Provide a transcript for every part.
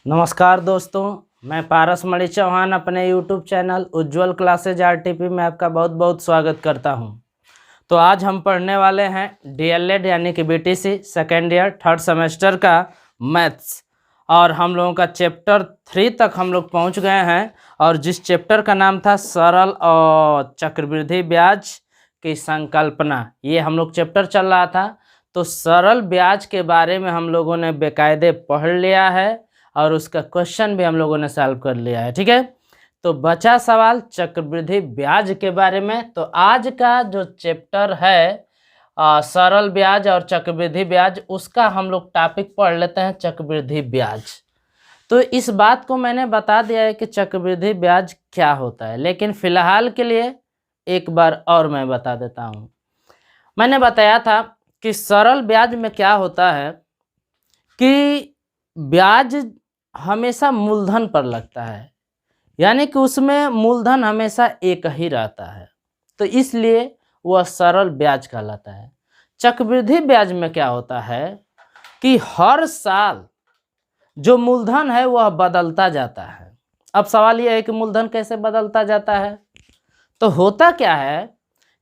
नमस्कार दोस्तों, मैं पारस मणि चौहान अपने YouTube चैनल उज्ज्वल क्लासेज RTP में आपका बहुत बहुत स्वागत करता हूं। तो आज हम पढ़ने वाले हैं DLED यानी कि BTC second year third semester का मैथ्स, और हम लोगों का चैप्टर 3 तक हम लोग पहुंच गए हैं। और जिस चैप्टर का नाम था सरल और चक्रवृद्धि ब्याज की संकल्पना, ये हम लोग चैप्टर चल रहा था। तो सरल ब्याज के बारे में हम लोगों ने बेकायदे पढ़ लिया है और उसका क्वेश्चन भी हम लोगों ने सॉल्व कर लिया है। ठीक है, तो बचा सवाल चक्रवृद्धि ब्याज के बारे में। तो आज का जो चैप्टर है सरल ब्याज और चक्रवृद्धि ब्याज, उसका हम लोग टॉपिक पढ़ लेते हैं चक्रवृद्धि ब्याज। तो इस बात को मैंने बता दिया है कि चक्रवृद्धि ब्याज क्या होता है, लेकिन फिलहाल के लिए एक बार और मैं बता देता हूँ। मैंने बताया था कि सरल ब्याज में क्या होता है कि ब्याज हमेशा मूलधन पर लगता है, यानी कि उसमें मूलधन हमेशा एक ही रहता है, तो इसलिए वह सरल ब्याज कहलाता है। चक्रवृद्धि ब्याज में क्या होता है कि हर साल जो मूलधन है वह बदलता जाता है। अब सवाल यह है कि मूलधन कैसे बदलता जाता है। तो होता क्या है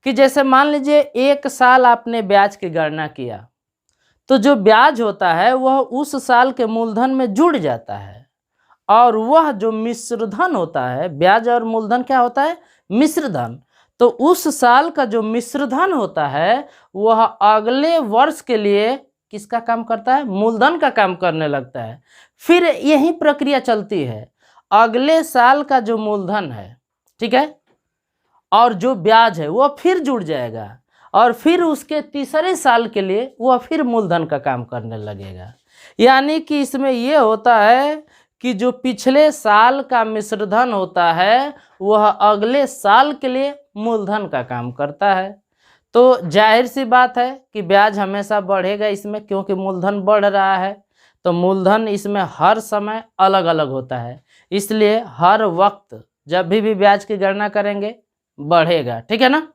कि जैसे मान लीजिए एक साल आपने ब्याज की गणना किया, तो जो ब्याज होता है वह उस साल के मूलधन में जुड़ जाता है, और वह जो मिश्रधन होता है, ब्याज और मूलधन क्या होता है, मिश्रधन। तो उस साल का जो मिश्रधन होता है वह अगले वर्ष के लिए किसका काम करता है, मूलधन का काम करने लगता है। फिर यही प्रक्रिया चलती है, अगले साल का जो मूलधन है, ठीक है, और जो ब्याज है वह फिर जुड़ जाएगा, और फिर उसके तीसरे साल के लिए वह फिर मूलधन का काम करने लगेगा। यानी कि इसमें यह होता है कि जो पिछले साल का मिश्रधन होता है वह अगले साल के लिए मूलधन का काम करता है। तो जाहिर सी बात है कि ब्याज हमेशा बढ़ेगा इसमें, क्योंकि मूलधन बढ़ रहा है। तो मूलधन इसमें हर समय अलग अलग होता है, इसलिए हर वक्त जब भी ब्याज की गणना करेंगे बढ़ेगा। ठीक है ना।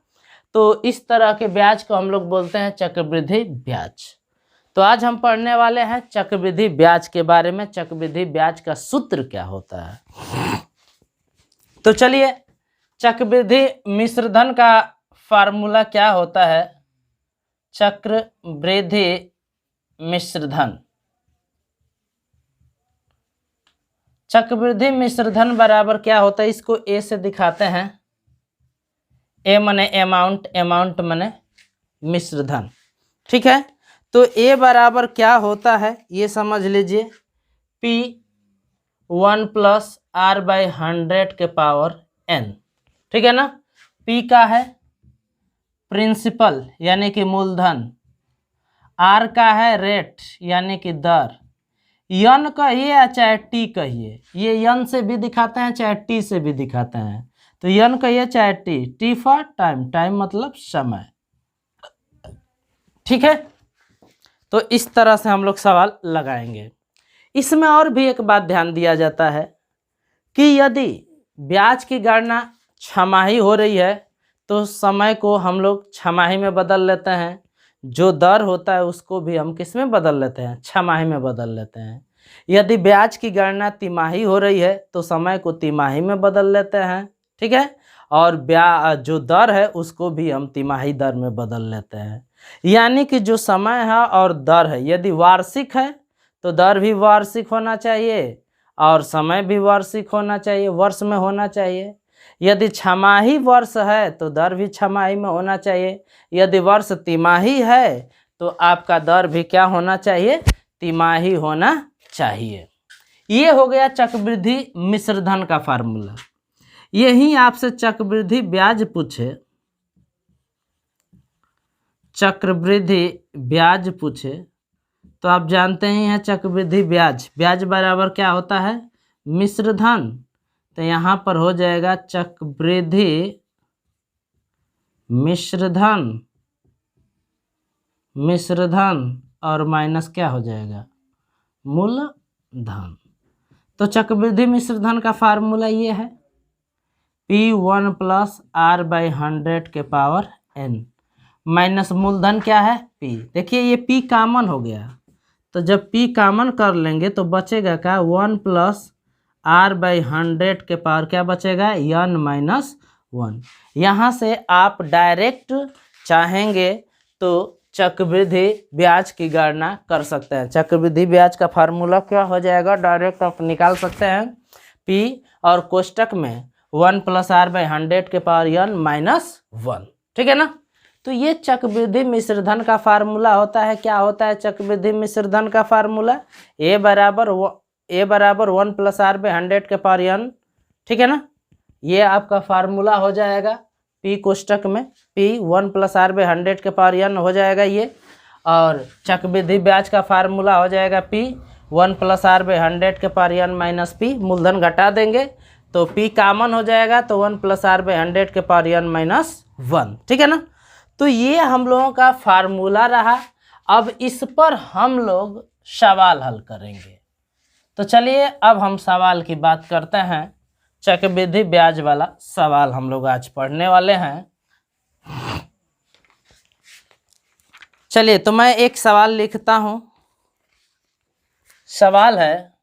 तो इस तरह के ब्याज को हम लोग बोलते हैं चक्रवृद्धि ब्याज। तो आज हम पढ़ने वाले हैं चक्रवृद्धि ब्याज के बारे में। चक्रवृद्धि ब्याज का सूत्र क्या होता है। तो चलिए, चक्रवृद्धि मिश्रधन का फार्मूला क्या होता है। चक्रवृद्धि मिश्रधन, चक्रवृद्धि मिश्रधन बराबर क्या होता है, इसको ए से दिखाते हैं। ए माने अमाउंट, अमाउंट माने मिश्रधन। ठीक है, तो ए बराबर क्या होता है ये समझ लीजिए, P1 + R/100 के पावर n। ठीक है ना। P का है प्रिंसिपल यानी कि मूलधन, R का है रेट यानी कि दर, n कहिए या चाहे t कहिए, ये n से भी दिखाते हैं चाहे t से भी दिखाते हैं। तो n कहिए चाहे t फॉर टाइम, टाइम मतलब समय। ठीक है, तो इस तरह से हम लोग सवाल लगाएंगे। इसमें और भी एक बात ध्यान दिया जाता है कि यदि ब्याज की गणना छमाही हो रही है तो समय को हम लोग छमाही में बदल लेते हैं, जो दर होता है उसको भी हम किस में बदल लेते हैं, छमाही में बदल लेते हैं। यदि ब्याज की गणना तिमाही हो रही है तो समय को तिमाही में बदल लेते हैं। ठीक है, और ब्याज जो दर है उसको भी हम तिमाही दर में बदल लेते हैं। यानी कि जो समय है और दर है, यदि वार्षिक है तो दर भी वार्षिक होना चाहिए और समय भी वार्षिक होना चाहिए, वर्ष में होना चाहिए। यदि छमाही वर्ष है तो दर भी छमाही में होना चाहिए। यदि वर्ष तिमाही है तो आपका दर भी क्या होना चाहिए, तिमाही होना चाहिए। ये हो गया चक्रवृद्धि मिश्रधन का फार्मूला। यही आपसे चक्रवृद्धि ब्याज पूछे, चक्रवृद्धि ब्याज पूछे तो आप जानते ही हैं चक्रवृद्धि ब्याज, ब्याज बराबर क्या होता है, मिश्रधन। तो यहाँ पर हो जाएगा चक्रवृद्धि मिश्रधन, मिश्रधन और माइनस क्या हो जाएगा, मूलधन। तो चक्रवृद्धि मिश्रधन का फार्मूला ये है, P1 + R/100 के पावर n माइनस मूलधन क्या है P। देखिए ये P कॉमन हो गया तो जब p कॉमन कर लेंगे तो बचेगा क्या, 1 प्लस r/100 के पावर क्या बचेगा, n-1। यहाँ से आप डायरेक्ट चाहेंगे तो चक्रवृद्धि ब्याज की गणना कर सकते हैं। चक्रवृद्धि ब्याज का फार्मूला क्या हो जाएगा, डायरेक्ट आप निकाल सकते हैं p और कोष्टक में 1 प्लस r/100 के पावर n-1, ठीक है ना। तो ये चक्रवृद्धि मिश्रधन का फार्मूला होता है। क्या होता है चक्रवृद्धि मिश्रधन का फार्मूला, a बराबर 1 प्लस r/100 के पावर n, ठीक है ना। ये आपका फार्मूला हो जाएगा p कोष्टक में, p 1 प्लस r/100 के पावर n हो जाएगा ये, और चक्रवृद्धि ब्याज का फार्मूला हो जाएगा p 1 प्लस r/100 के पावर n-p, मूलधन घटा देंगे तो p कॉमन हो जाएगा तो 1 प्लस r/100 के पावर n-1, ठीक है ना। तो ये हम लोगों का फार्मूला रहा। अब इस पर हम लोग सवाल हल करेंगे। तो चलिए अब हम सवाल की बात करते हैं। चक्रवृद्धि ब्याज वाला सवाल हम लोग आज पढ़ने वाले हैं। चलिए तो मैं एक सवाल लिखता हूं। सवाल है,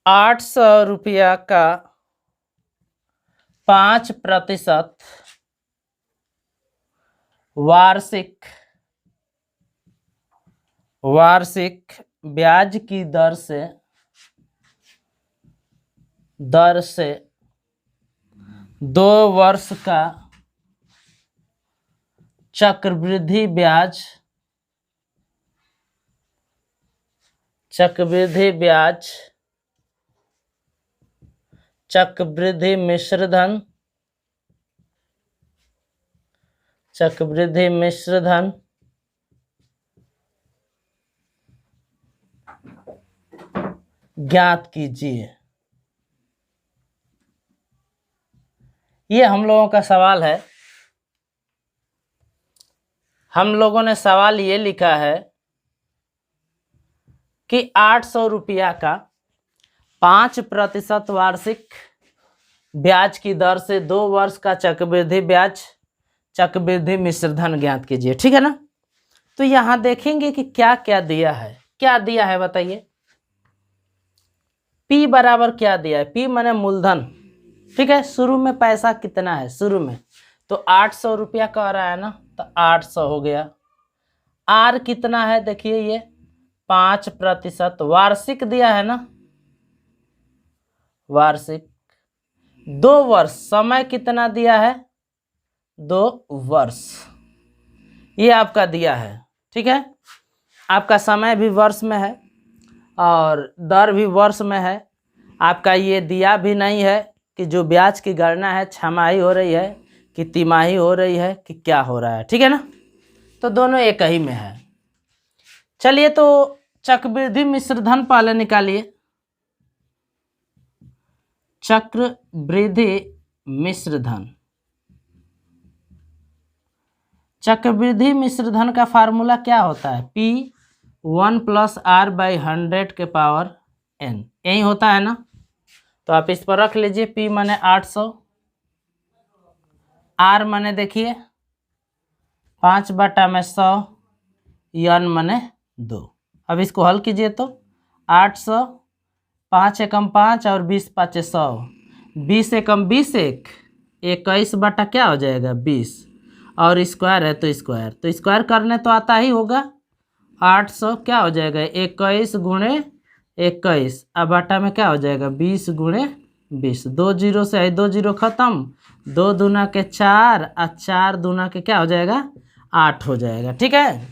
800 रुपया का 5% वार्षिक ब्याज की दर से 2 वर्ष का चक्रवृद्धि मिश्रधन ज्ञात कीजिए। ये हम लोगों का सवाल है। हम लोगों ने सवाल ये लिखा है कि 800 रुपया का 5% वार्षिक ब्याज की दर से 2 वर्ष का चक्रवृद्धि मिश्रधन ज्ञात कीजिए, ठीक है ना। तो यहां देखेंगे कि क्या क्या दिया है, बताइए। P बराबर क्या दिया है, P माने मूलधन, ठीक है। शुरू में पैसा कितना है, शुरू में तो 800 रुपया कह रहा है ना, तो 800 हो गया। R कितना है, देखिए ये 5% वार्षिक दिया है ना, वार्षिक 2 वर्ष, समय कितना दिया है, 2 वर्ष, ये आपका दिया है, ठीक है। आपका समय भी वर्ष में है और दर भी वर्ष में है। आपका ये दिया भी नहीं है कि जो ब्याज की गणना है छमाही हो रही है कि तिमाही हो रही है कि क्या हो रहा है, ठीक है ना। तो दोनों एक ही में है। चलिए तो चक्रवृद्धि मिश्रधन पहले निकालिए। चक्रवृद्धि मिश्रधन का फार्मूला क्या होता है, P 1 प्लस r/100 के पावर n, यही होता है ना। तो आप इस पर रख लीजिए, P माने 800, R माने देखिए 5/100, n माने 2। अब इसको हल कीजिए तो 800, 5 एकम 5 और 20 5 100, 20 एकम 20 21 बटा क्या हो जाएगा 20, और स्क्वायर है तो स्क्वायर करने तो आता ही होगा। 800 क्या हो जाएगा 21 गुणे 21, अब बटा में क्या हो जाएगा 20 गुणे 20, 2 जीरो से 2 जीरो खत्म, 2 दूना के 4 और 4 दूना के क्या हो जाएगा 8 हो जाएगा, ठीक है।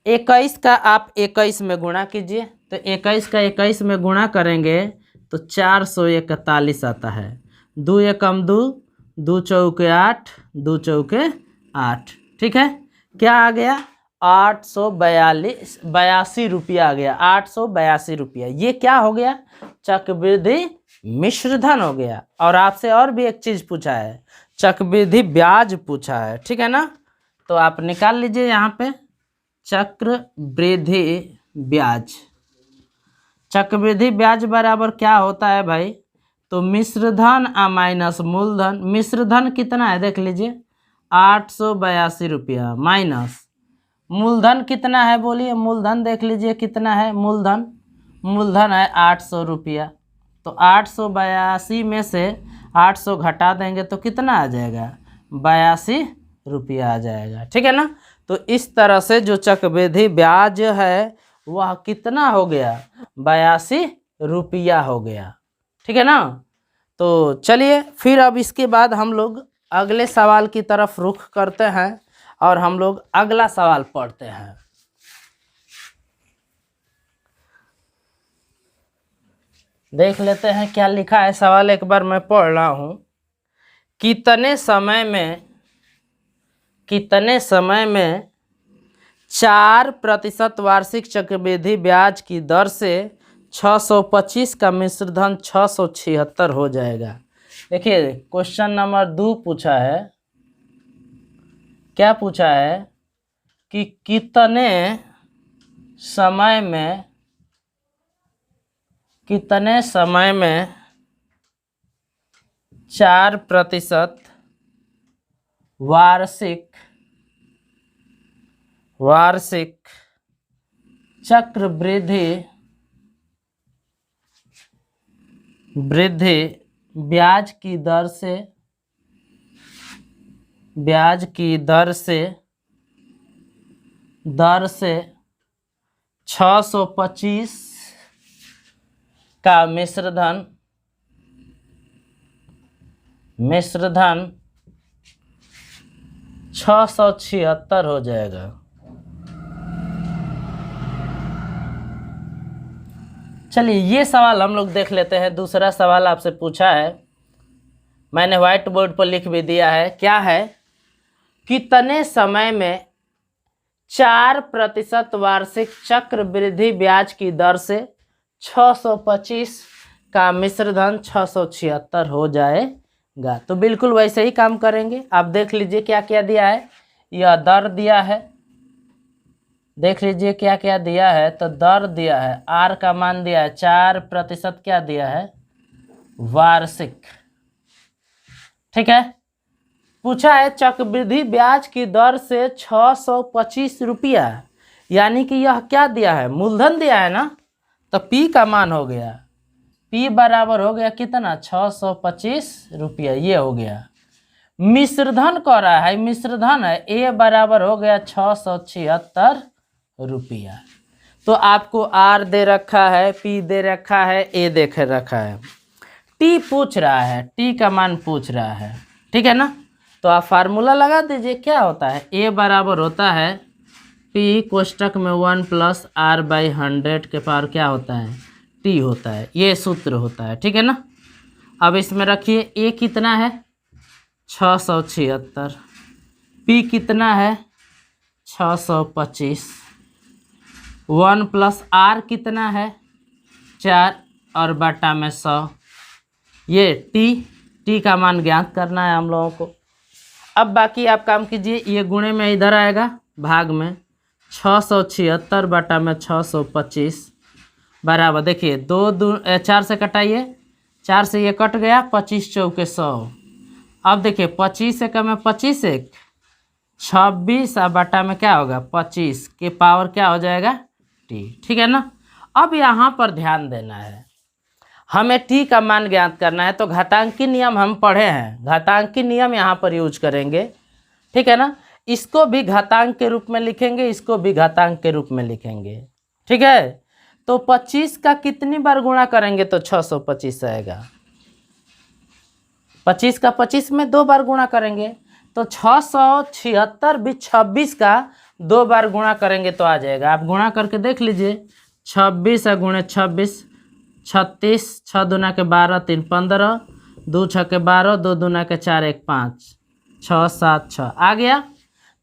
21 का आप 21 में गुणा कीजिए, तो 21 का 21 में गुणा करेंगे तो 441 आता है। 2 एकम 2, 2 चौके 8, 2 चौके 8, ठीक है। क्या आ गया 882 रुपया आ गया, 882 रुपया। ये क्या हो गया, चक्रवृद्धि मिश्रधन हो गया। और आपसे और भी एक चीज पूछा है, चक्रवृद्धि ब्याज पूछा है, ठीक है ना। तो आप निकाल लीजिए यहाँ पे चक्रवृद्धि ब्याज बराबर क्या होता है भाई, तो मिश्रधन माइनस मूलधन। मिश्रधन कितना है देख लीजिए 882 रुपया माइनस मूलधन कितना है बोलिए, मूलधन देख लीजिए कितना है, मूलधन है 800 रुपया। तो 882 में से 800 घटा देंगे तो कितना आ जाएगा, 82 रुपया आ जाएगा। ठीक है ना। तो इस तरह से जो चक्रवृद्धि ब्याज है वह कितना हो गया, 82 रुपया हो गया। ठीक है ना। तो चलिए फिर अब इसके बाद हम लोग अगले सवाल की तरफ रुख करते हैं और हम लोग अगला सवाल पढ़ते हैं। देख लेते हैं क्या लिखा है सवाल, एक बार मैं पढ़ रहा हूं। कितने समय में 4% वार्षिक चक्रवृद्धि ब्याज की दर से 625 का मिश्रधन 676 हो जाएगा। देखिए क्वेश्चन नंबर 2 पूछा है, क्या पूछा है कि कितने समय में 4% वार्षिक चक्रवृद्धि ब्याज की दर से 625 का मिश्रधन 676 हो जाएगा। चलिए ये सवाल हम लोग देख लेते हैं। दूसरा सवाल आपसे पूछा है, मैंने व्हाइट बोर्ड पर लिख भी दिया है। क्या है, कितने समय में 4% वार्षिक चक्रवृद्धि ब्याज की दर से 625 का मिश्रधन 676 हो जाएगा। तो बिल्कुल वैसे ही काम करेंगे। आप देख लीजिए क्या क्या दिया है, यह दर दिया है, देख लीजिए क्या क्या दिया है। तो दर दिया है, आर का मान दिया है 4%, क्या दिया है, वार्षिक। ठीक है। पूछा है चक्रवृद्धि ब्याज की दर से 625 रुपया, यानी कि यह क्या दिया है, मूलधन दिया है ना। तो पी का मान हो गया, पी बराबर हो गया कितना, 625 रुपया, ये हो गया। मिश्रधन कह रहा है, मिश्रधन है, ए बराबर हो गया 676 रुपया। तो आपको आर दे रखा है, पी दे रखा है, ए देख रखा है, टी पूछ रहा है, टी का मान पूछ रहा है। ठीक है ना। तो आप फार्मूला लगा दीजिए, क्या होता है, ए बराबर होता है पी कोष्टक में 1 + r/100 के पावर क्या होता है, टी होता है, ये सूत्र होता है। ठीक है ना। अब इसमें रखिए ए कितना है, 676, पी कितना है, 625, 1 + r कितना है, 4 और बटा में 100, ये टी का मान ज्ञात करना है हम लोगों को। अब बाकी आप काम कीजिए, ये गुणे में इधर आएगा भाग में, 676 बटा में 625 बराबर, देखिए 4 से कटाइए, 4 से ये कट गया, 25 चौके 100। अब देखिए 25 से कम है 25 1, 26 और बटा में क्या होगा, 25 के पावर क्या हो जाएगा, टी। ठीक है ना। अब यहाँ पर ध्यान देना है, हमें टी का मान ज्ञात करना है। तो घातांकी नियम हम पढ़े हैं, घातांकी नियम यहाँ पर यूज करेंगे। ठीक है ना। इसको भी घातांक के रूप में लिखेंगे, इसको भी घातांक के रूप में लिखेंगे। ठीक है। तो 25 का कितनी बार गुणा करेंगे तो 625 आएगा, 25 का 25 में 2 बार गुणा करेंगे तो 676 भी 26 का 2 बार गुणा करेंगे तो आ जाएगा। आप गुणा करके देख लीजिए, 26 गुणे 26, 36, 6 दूना के 12, 3 15, 2 6 के 12, 2 दूना के 4, 1 5, 6 7 6 आ गया।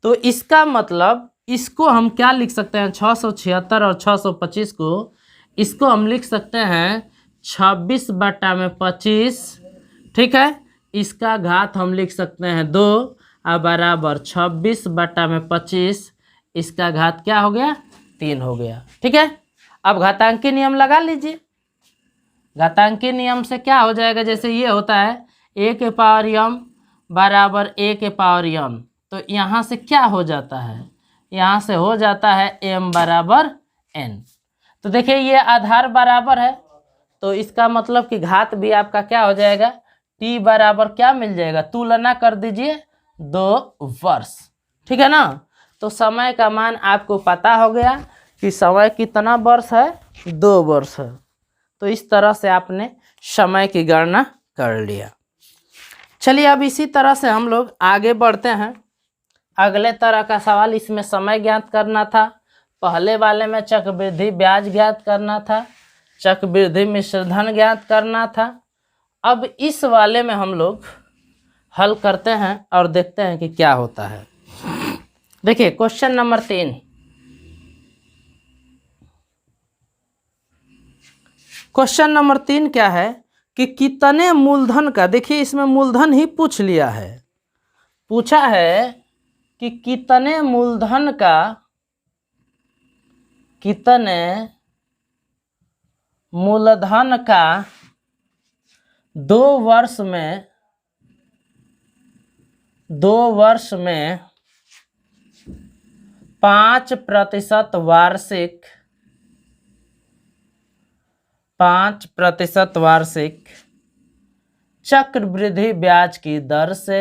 तो इसका मतलब इसको हम क्या लिख सकते हैं, 676 और 625 को, इसको हम लिख सकते हैं 26 बटा में 25। ठीक है। इसका घात हम लिख सकते हैं 2 और बराबर 26 बटा में 25, इसका घात क्या हो गया, 3 हो गया। ठीक है। अब घातांकी नियम लगा लीजिए। घातांकी नियम से क्या हो जाएगा, जैसे ये होता है a के पावर m बराबर a के पावर m, तो यहाँ से क्या हो जाता है, यहाँ से हो जाता है m बराबर n। तो देखिए ये आधार बराबर है, तो इसका मतलब कि घात भी आपका क्या हो जाएगा, t बराबर क्या मिल जाएगा, तुलना कर दीजिए 2 वर्ष। ठीक है ना। तो समय का मान आपको पता हो गया कि समय कितना वर्ष है, 2 वर्ष है। तो इस तरह से आपने समय की गणना कर लिया। चलिए अब इसी तरह से हम लोग आगे बढ़ते हैं। अगले तरह का सवाल, इसमें समय ज्ञात करना था, पहले वाले में चक्रवृद्धि ब्याज ज्ञात करना था, चक्रवृद्धि मिश्रधन ज्ञात करना था। अब इस वाले में हम लोग हल करते हैं और देखते हैं कि क्या होता है। देखिए क्वेश्चन नंबर 3, क्वेश्चन नंबर 3 क्या है कि कितने मूलधन का, देखिए इसमें मूलधन ही पूछ लिया है, पूछा है कि कितने मूलधन का, कितने मूलधन का 2 वर्ष में 5% वार्षिक 5% वार्षिक चक्रवृद्धि ब्याज की दर से,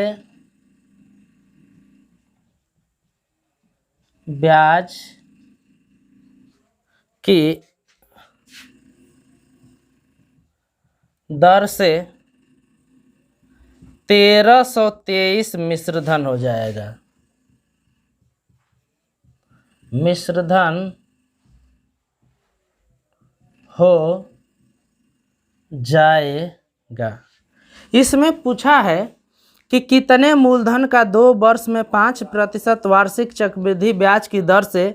ब्याज की दर से 1323 मिश्रधन हो जाएगा, मिश्रधन हो जाएगा। इसमें पूछा है कि कितने मूलधन का 2 वर्ष में 5% वार्षिक चक्रवृद्धि ब्याज की दर से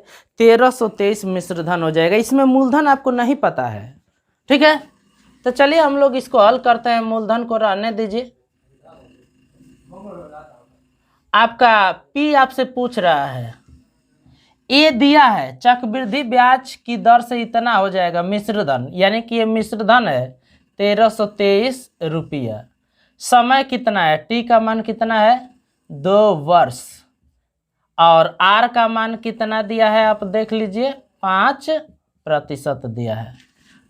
1323 मिश्रधन हो जाएगा। इसमें मूलधन आपको नहीं पता है। ठीक है, तो चलिए हम लोग इसको हल करते हैं। मूलधन को रहने दीजिए। आपका P आपसे पूछ रहा है, ए दिया है चक्रवृद्धि ब्याज की दर से इतना हो जाएगा मिश्रधन, यानी कि ये मिश्रधन है 1323 रुपया। समय कितना है, टी का मान कितना है 2 वर्ष, और आर का मान कितना दिया है आप देख लीजिए 5% दिया है।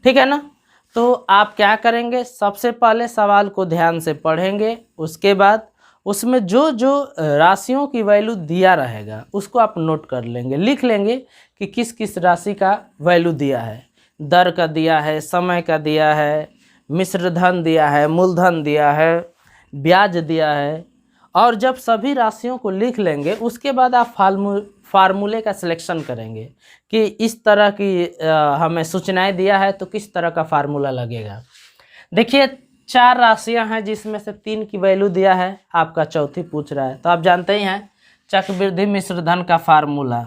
ठीक है ना। तो आप क्या करेंगे, सबसे पहले सवाल को ध्यान से पढ़ेंगे, उसके बाद उसमें जो जो राशियों की वैल्यू दिया रहेगा उसको आप नोट कर लेंगे, लिख लेंगे कि किस किस राशि का वैल्यू दिया है। दर का दिया है, समय का दिया है, मिश्रधन दिया है, मूलधन दिया है, ब्याज दिया है। और जब सभी राशियों को लिख लेंगे उसके बाद आप फार्मूले का सिलेक्शन करेंगे कि इस तरह की हमें सूचनाएं दिया है तो किस तरह का फार्मूला लगेगा। देखिए 4 राशियां हैं जिसमें से 3 की वैल्यू दिया है, आपका चौथी पूछ रहा है। तो आप जानते ही हैं चक्रवृद्धि मिश्रधन का फार्मूला,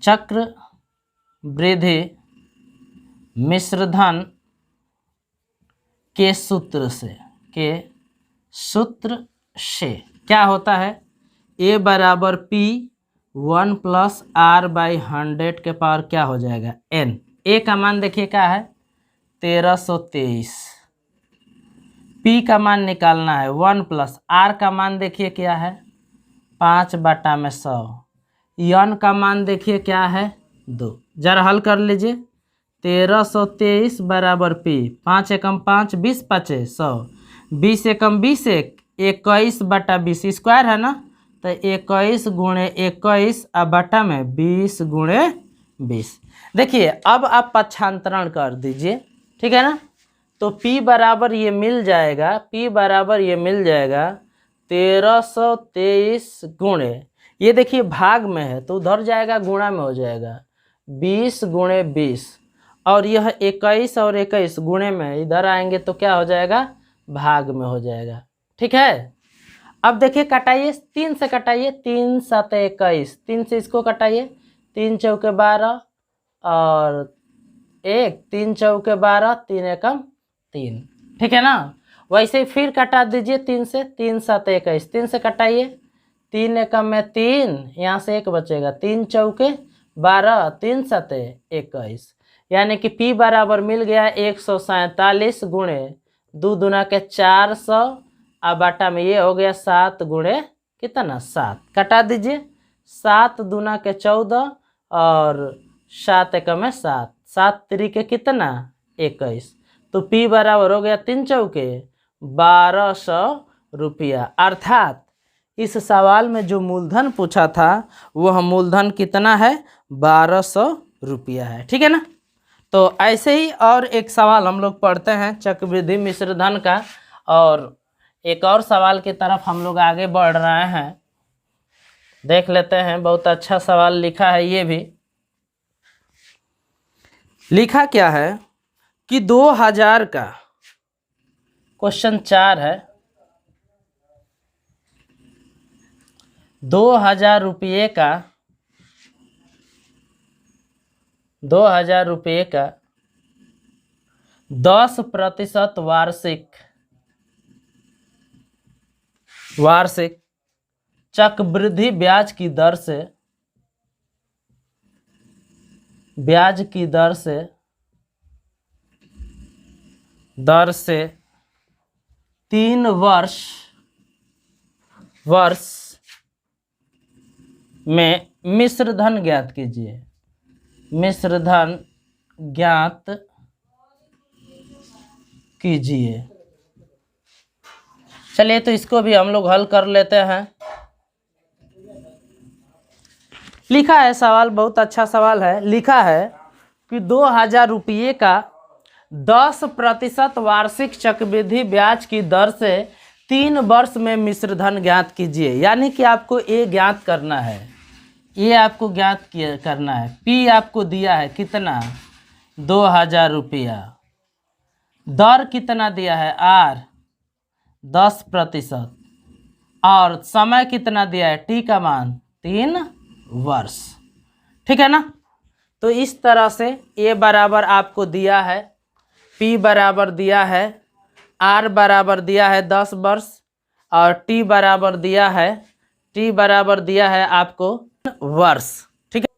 चक्रवृद्धि मिश्रधन के सूत्र से क्या होता है, A बराबर P 1 + R/100 के पावर क्या हो जाएगा N। A का मान देखिए क्या है 1323, P का मान निकालना है 1 + R का मान देखिए क्या है 5/100, N का मान देखिए क्या है 2। जरा हल कर लीजिए। 1323 बराबर P, 5 एकम 5 20 5 100, 20 एकम 20 21/20 स्क्वायर है ना, तो 21 गुणे 21 बटा में 20 गुणे 20। देखिए अब आप पक्षांतरण कर दीजिए। ठीक है ना। तो P बराबर ये मिल जाएगा, P बराबर ये मिल जाएगा 1323 गुणे, ये देखिए भाग में है तो उधर जाएगा गुणा में हो जाएगा 20 गुणे 20, और यह 21 और 21 गुणे में इधर आएंगे तो क्या हो जाएगा भाग में हो जाएगा। ठीक है। अब देखिए कटाइए, 3 से कटाइए, 3 7 21, 3 से इसको कटाइए, 3 चौके 12 और 1, 3 चौके 12, 3 एकम 3। ठीक है ना। वैसे ही फिर कटा दीजिए 3 से, 3 7 21, 3 से कटाइए, 3 एकम में 3, यहाँ से 1 बचेगा, 3 चौके 12, 3 7 21, यानी कि P बराबर मिल गया 147 गुणे 2 दूना के 400 अब बाटा में ये हो गया 7 गुणे कितना 7, कटा दीजिए। 7 दूना के 14 और 7 एकम 7, 7 तरीके कितना 21। तो P बराबर हो गया 3 चौके 1200 रुपया। अर्थात इस सवाल में जो मूलधन पूछा था वह मूलधन कितना है 1200 रुपया है। ठीक है ना। तो ऐसे ही और एक सवाल हम लोग पढ़ते हैं चक्रवृद्धि मिश्रधन का, और एक और सवाल की तरफ हम लोग आगे बढ़ रहे हैं। देख लेते हैं, बहुत अच्छा सवाल लिखा है। ये भी लिखा क्या है कि 2000 का क्वेश्चन 4 है, 2000 रुपये का 10% वार्षिक चक्रवृद्धि ब्याज की दर से 3 वर्ष में मिश्रधन ज्ञात कीजिए। मिश्रधन ज्ञात कीजिए। चलिए तो इसको भी हम लोग हल कर लेते हैं। लिखा है सवाल, बहुत अच्छा सवाल है। लिखा है कि 2000 रुपये का 10% वार्षिक चक्रवृद्धि ब्याज की दर से 3 वर्ष में मिश्रधन ज्ञात कीजिए। यानी कि आपको ये ज्ञात करना है, ये आपको ज्ञात करना है। P आपको दिया है कितना 2000 रुपया, दर कितना दिया है R 10%, और समय कितना दिया है T का मान 3 वर्ष। ठीक है ना। तो इस तरह से A बराबर आपको दिया है, P बराबर दिया है, R बराबर दिया है 10 वर्ष, और T बराबर दिया है आपको वर्ष। ठीक है।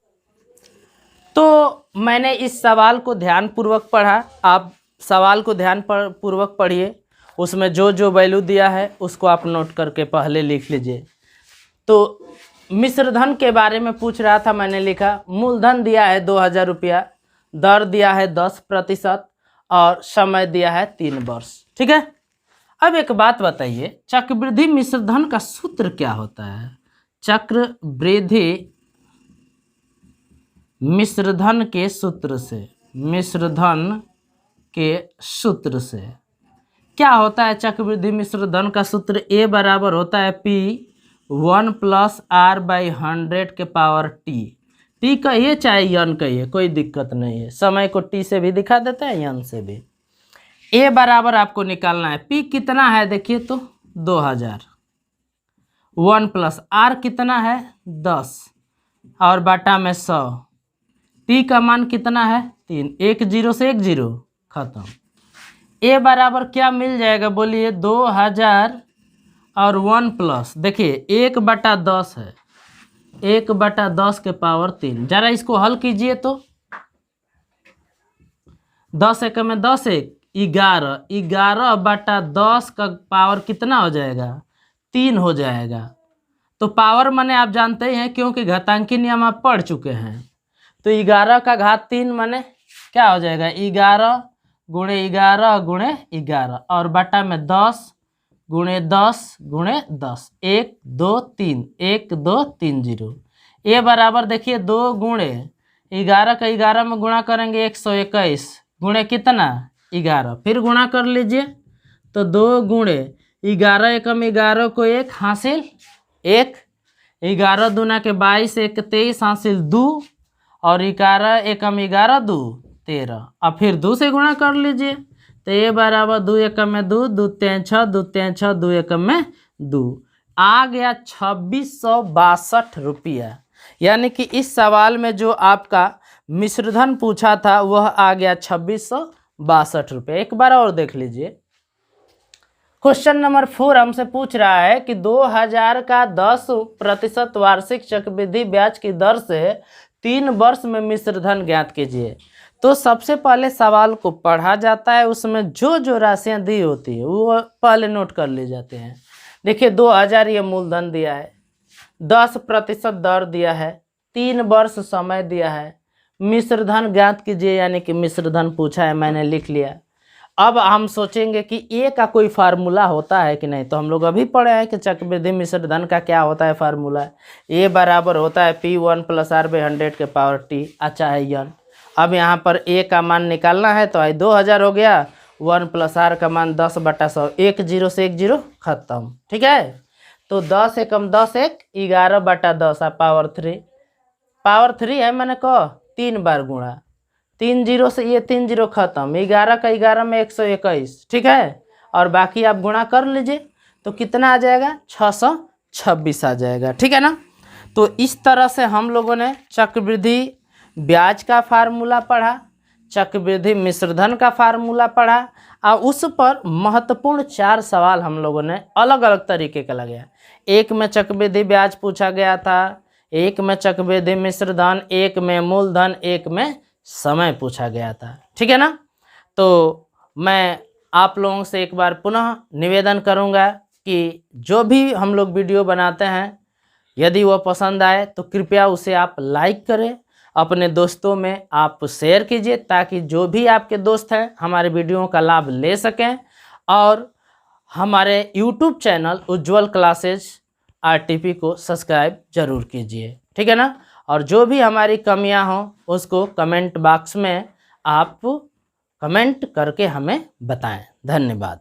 तो मैंने इस सवाल को ध्यानपूर्वक पढ़ा, आप सवाल को ध्यानपूर्वक पढ़िए। उसमें जो जो वैल्यू दिया है उसको आप नोट करके पहले लिख लीजिए। तो मिश्रधन के बारे में पूछ रहा था, मैंने लिखा मूलधन दिया है 2000 रुपया, दर दिया है 10% और समय दिया है 3 वर्ष। ठीक है। अब एक बात बताइए, चक्रवृद्धि मिश्रधन का सूत्र क्या होता है? चक्रवृद्धि मिश्रधन के सूत्र से क्या होता है? चक्रवृद्धि मिश्रधन का सूत्र A बराबर होता है P 1 + R/100 के पावर T। T कहिए चाहे n कहिए, कोई दिक्कत नहीं है। समय को T से भी दिखा देते हैं, n से भी। A बराबर आपको निकालना है, P कितना है देखिए तो 2000, 1 + R कितना है 10 और बटा में 100, T का मान कितना है 3, 1 0 से 1 0 खत्म। A बराबर क्या मिल जाएगा बोलिए 2000 और 1 + देखिए 1/10 है, 1/10 के पावर 3। जरा इसको हल कीजिए तो 10 एकम में 10 1 11, 11/10 का पावर कितना हो जाएगा 3 हो जाएगा। तो पावर माने आप जानते ही हैं, क्योंकि घातांकी नियम आप पढ़ चुके हैं। तो 11 का घात 3 माने क्या हो जाएगा 11 × 11 × 11 और बटा में 10 × 10 × 10, 1 2 3, 1 2 3 0। A बराबर देखिए 2 × 11 का 11 में गुणा करेंगे 121 गुणे कितना 11, फिर गुणा कर लीजिए तो 2 × 11 एकम 11 को 1 हासिल 1, 11 दूना के 22 1 23 हासिल 2, और 11 एकम 11 2 13, अब फिर 2 से गुणा कर लीजिए तो A बराबर 2 एकम में 2, 2 3 6, 2 3 6, 2 एकम में 2, आ गया 2662 रुपया। यानी कि इस सवाल में जो आपका मिश्रधन पूछा था वह आ गया 2662 रुपये। एक बार और देख लीजिए, क्वेश्चन नंबर 4 हमसे पूछ रहा है कि 2000 का 10% वार्षिक चक्रवृद्धि ब्याज की दर से 3 वर्ष में मिश्रधन ज्ञात कीजिए। तो सबसे पहले सवाल को पढ़ा जाता है, उसमें जो जो राशियां दी होती है वो पहले नोट कर ली जाते हैं। देखिए 2000 ये मूलधन दिया है, 10% दर दिया है, 3 वर्ष समय दिया है, मिश्र धन ज्ञात कीजिए, यानी कि मिश्र धन पूछा है, मैंने लिख लिया। अब हम सोचेंगे कि ए का कोई फार्मूला होता है कि नहीं, तो हम लोग अभी पढ़े हैं कि चक्रवृद्धि मिश्र धन का क्या होता है फार्मूला। ए बराबर होता है P1 + R/100 के पावर T, अच्छा है यन। अब यहाँ पर ए का मान निकालना है, तो आई 2000 हो गया, 1 + R का मान 10/100, 1 0 से 1 0 खत्म, ठीक है। तो 10 एकम 10 1 11/10 पावर 3, पावर 3 है, मैंने कहा 3 बार गुणा, 3 0 से ये 3 0 खत्म, 11 का 11 में 121, ठीक है। और बाकी आप गुणा कर लीजिए तो कितना आ जाएगा, 626 आ जाएगा, ठीक है ना। तो इस तरह से हम लोगों ने चक्रवृद्धि ब्याज का फार्मूला पढ़ा, चक्रवृद्धि मिश्रधन का फार्मूला पढ़ा, और उस पर महत्वपूर्ण 4 सवाल हम लोगों ने अलग अलग तरीके का लगाया। एक में चक्रवृद्धि ब्याज पूछा गया था, एक में चक्रवृद्धि मिश्रधन, एक में मूलधन, एक में समय पूछा गया था, ठीक है ना। तो मैं आप लोगों से एक बार पुनः निवेदन करूंगा कि जो भी हम लोग वीडियो बनाते हैं, यदि वह पसंद आए तो कृपया उसे आप लाइक करें, अपने दोस्तों में आप शेयर कीजिए, ताकि जो भी आपके दोस्त हैं हमारे वीडियो का लाभ ले सकें। और हमारे YouTube चैनल उज्ज्वल क्लासेज RTP को सब्सक्राइब जरूर कीजिए, ठीक है ना। और जो भी हमारी कमियां हों उसको कमेंट बॉक्स में आप कमेंट करके हमें बताएं। धन्यवाद।